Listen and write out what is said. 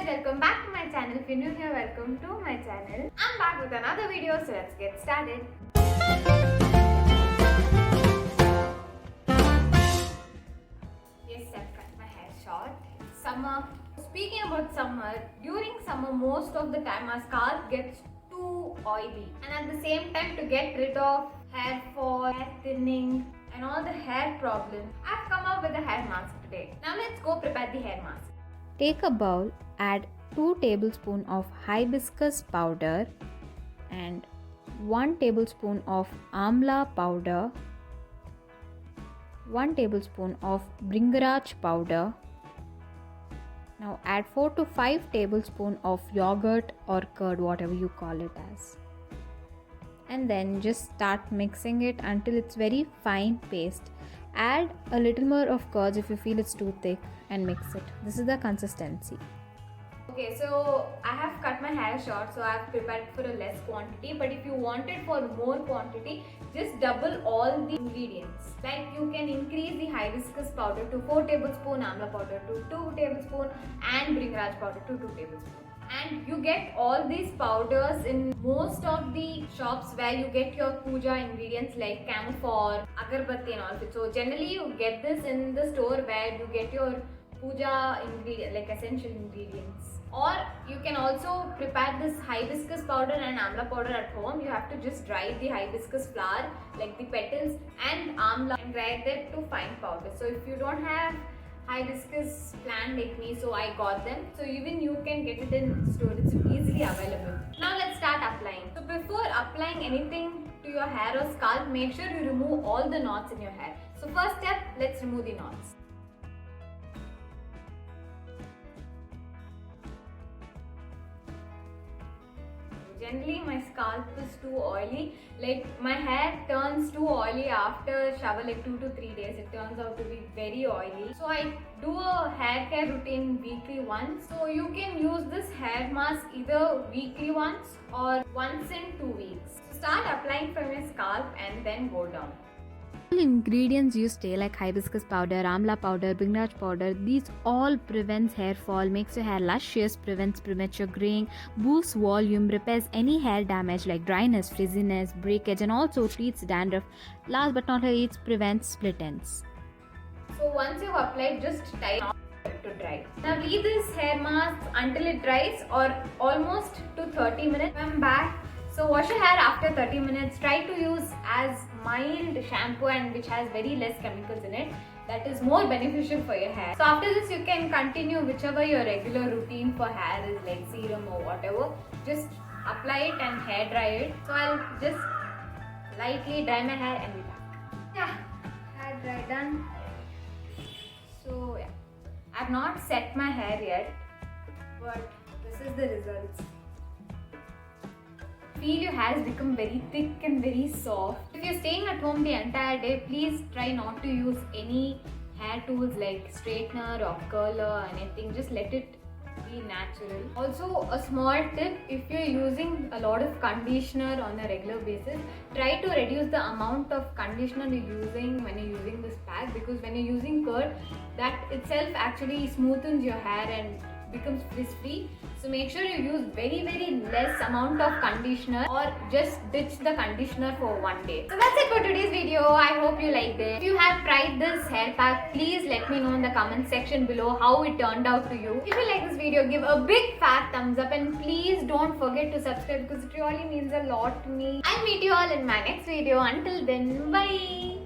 guys, welcome back to my channel. If you're new here, welcome to my channel. I'm back with another video, so let's get started. Yes, I've cut my hair short. Summer. Speaking about summer, during summer most of the time our scalp gets too oily, and at the same time, to get rid of hair fall, hair thinning and all the hair problems, I've come up with a hair mask today. Now let's go prepare the hair mask. Take a bowl, add 2 tablespoons of hibiscus powder and 1 tablespoon of amla powder, 1 tablespoon of Bhringraj powder. Now add 4 to 5 tablespoons of yogurt or curd, whatever you call it as. And then just start mixing it until it's very fine paste. Add a little more of curd if you feel it's too thick and mix it. This is the consistency. Okay, so I have cut my hair short, so I have prepared for a less quantity, but if you want it for more quantity, just double all the ingredients. Like you can increase the hibiscus powder to 4 tablespoons, amla powder to 2 tablespoons and Bhringraj powder to 2 tablespoons. And you get all these powders in most of the shops where you get your puja ingredients like camphor, agarbatti and all of it. So generally you get this in the store where you get your puja ingredient, like essential ingredients. Or you can also prepare this hibiscus powder and amla powder at home. You have to just dry the hibiscus flower, like the petals and amla, and grind them to fine powder. So if you don't have hibiscus plant like me, so I got them. So even you can get it in store. It's easily available. Now let's start applying. So before applying anything to your hair or scalp, make sure you remove all the knots in your hair. So first step, let's remove the knots. Generally my scalp is too oily, like my hair turns too oily after shower, like 2 to 3 days. It turns out to be very oily. So I do a hair care routine weekly once. So you can use this hair mask either weekly once or once in 2 weeks. So start applying from your scalp and then go down. Ingredients you stay like hibiscus powder, amla powder, Bhringraj powder. These all prevents hair fall, makes your hair luscious, prevents premature graying, boosts volume, repairs any hair damage like dryness, frizziness, breakage, and also treats dandruff. Last but not least, prevents split ends. So once you've applied, just tie it to dry. Now leave this hair mask until it dries or almost to 30 minutes. Come back. So wash your hair after 30 minutes. Try to use as mild shampoo and which has very less chemicals in it. That is more beneficial for your hair. So after this you can continue whichever your regular routine for hair is, like serum or whatever. Just apply it and hair dry it. So I'll just lightly dry my hair and be back. Yeah, hair dry done. So yeah, I've not set my hair yet, but this is the results. Feel your hair has become very thick and very soft. If you're staying at home the entire day, please try not to use any hair tools like straightener or curler or anything. Just let it be natural. Also, a small tip, if you're using a lot of conditioner on a regular basis, try to reduce the amount of conditioner you're using when you're using this pack, because when you're using curd, that itself actually smoothens your hair and becomes frizz-free. So make sure you use very less amount of conditioner or just ditch the conditioner for one day. So that's it for today's video. I hope you liked it. If you have tried this hair pack, please let me know in the comment section below how it turned out to you. If you like this video, give a big fat thumbs up and please don't forget to subscribe because it really means a lot to me. I'll meet you all in my next video. Until then, bye.